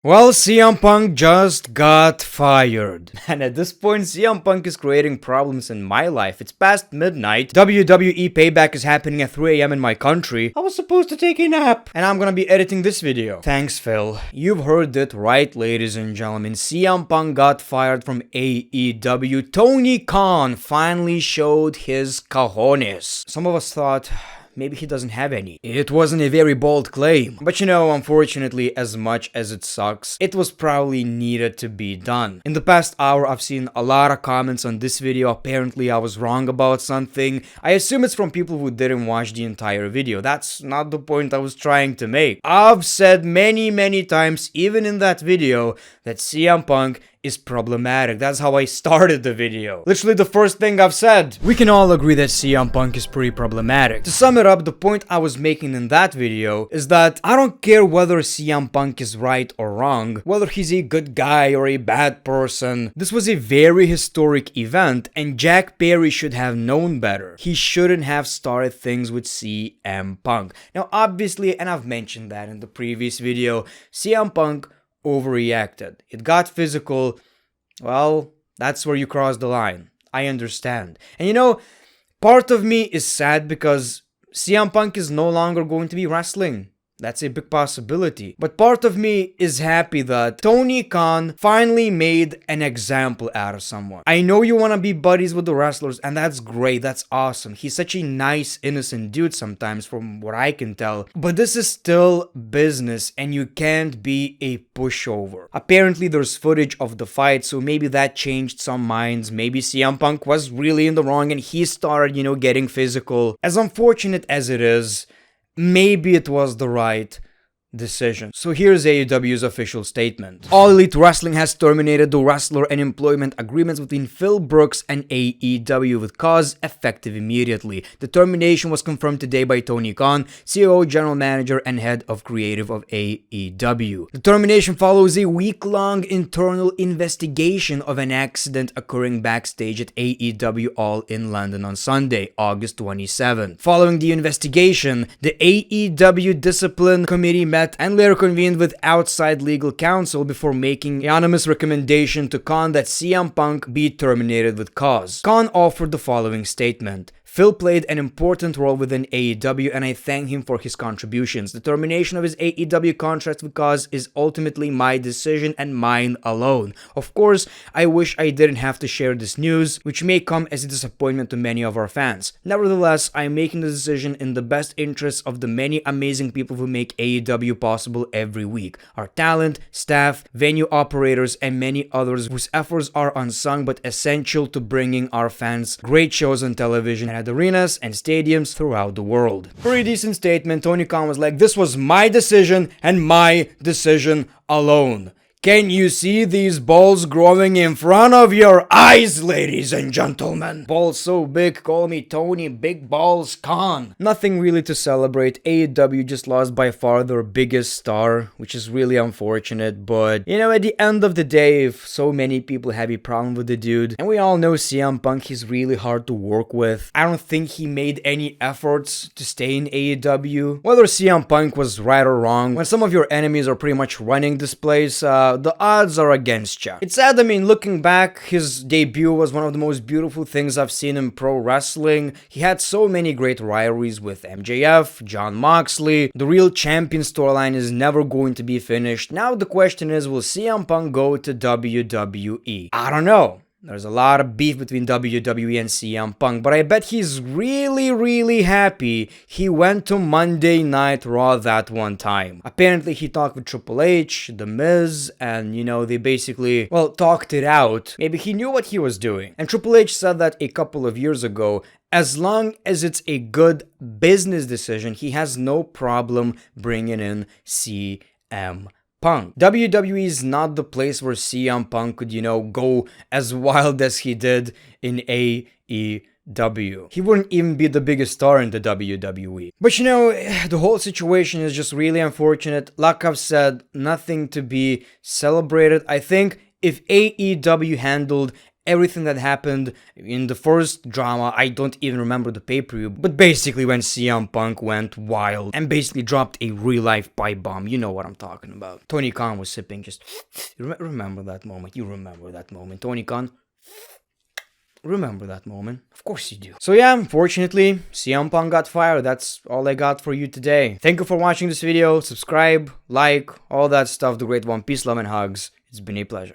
Well, CM Punk just got fired. And at this point, CM Punk is creating problems in my life. It's past midnight. WWE Payback is happening at 3 a.m. in my country. I was supposed to take a nap. And I'm gonna be editing this video. Thanks, Phil. You've heard it right, ladies and gentlemen. CM Punk got fired from AEW. Tony Khan finally showed his cojones. Some of us thought maybe he doesn't have any. It wasn't a very bold claim. But unfortunately, as much as it sucks, it was probably needed to be done. In the past hour, I've seen a lot of comments on this video. Apparently, I was wrong about something. I assume it's from people who didn't watch the entire video. That's not the point I was trying to make. I've said many times, even in that video, that CM Punk is problematic. That's how I started the video. Literally the first thing I've said. We can all agree that CM Punk is pretty problematic. To sum it up, the point I was making in that video is that I don't care whether CM Punk is right or wrong, whether he's a good guy or a bad person. This was a very historic event and Jack Perry should have known better. He shouldn't have started things with CM Punk. Now obviously, and I've mentioned that in the previous video, CM Punk overreacted. It got physical. Well, that's where you cross the line. I understand. And part of me is sad because CM Punk is no longer going to be wrestling. That's a big possibility. But part of me is happy that Tony Khan finally made an example out of someone. I know you want to be buddies with the wrestlers, and that's great. That's awesome. He's such a nice, innocent dude sometimes, from what I can tell. But this is still business, and you can't be a pushover. Apparently, there's footage of the fight, so maybe that changed some minds. Maybe CM Punk was really in the wrong, and he started, getting physical. As unfortunate as it is, maybe it was the right decision. So here's AEW's official statement. All Elite Wrestling has terminated the wrestler and employment agreements between Phil Brooks and AEW with cause effective immediately. The termination was confirmed today by Tony Khan, CEO, General Manager, and Head of Creative of AEW. The termination follows a week-long internal investigation of an accident occurring backstage at AEW All in London on Sunday, August 27. Following the investigation, the AEW Discipline Committee met and later convened with outside legal counsel before making a unanimous recommendation to Khan that CM Punk be terminated with cause. Khan offered the following statement. Phil played an important role within AEW and I thank him for his contributions. The termination of his AEW contract with cause is ultimately my decision and mine alone. Of course, I wish I didn't have to share this news, which may come as a disappointment to many of our fans. Nevertheless, I am making the decision in the best interests of the many amazing people who make AEW possible every week. Our talent, staff, venue operators, and many others whose efforts are unsung but essential to bringing our fans great shows on television and at arenas and stadiums throughout the world. Pretty decent statement. Tony Khan was like, this was my decision and my decision alone. Can you see these balls growing in front of your eyes, ladies and gentlemen? Balls so big, call me Tony Big Balls Khan. Nothing really to celebrate. AEW just lost by far their biggest star, which is really unfortunate. But, at the end of the day, if so many people have a problem with the dude, and we all know CM Punk, he's really hard to work with. I don't think he made any efforts to stay in AEW. Whether CM Punk was right or wrong, when some of your enemies are pretty much running this place, the odds are against you. It's sad, looking back, his debut was one of the most beautiful things I've seen in pro wrestling. He had so many great rivalries with MJF, Jon Moxley. The real champion storyline is never going to be finished. Now the question is, will CM Punk go to WWE? I don't know. There's a lot of beef between WWE and CM Punk, but I bet he's really happy he went to Monday Night Raw that one time. Apparently he talked with Triple H, The Miz, and they basically, talked it out. Maybe he knew what he was doing. And Triple H said that a couple of years ago, as long as it's a good business decision, he has no problem bringing in CM Punk. WWE is not the place where CM Punk could, go as wild as he did in AEW. He wouldn't even be the biggest star in the WWE. But the whole situation is just really unfortunate. Like I've said, nothing to be celebrated. I think if AEW handled everything that happened in the first drama. I don't even remember the pay-per-view, but basically when CM Punk went wild and basically dropped a real-life pipe bomb. You know what I'm talking about. Tony Khan was sipping just... remember that moment. You remember that moment. Tony Khan... remember that moment. Of course you do. So yeah, unfortunately, CM Punk got fired. That's all I got for you today. Thank you for watching this video. Subscribe, like, all that stuff. The Great One. Peace, love, and hugs. It's been a pleasure.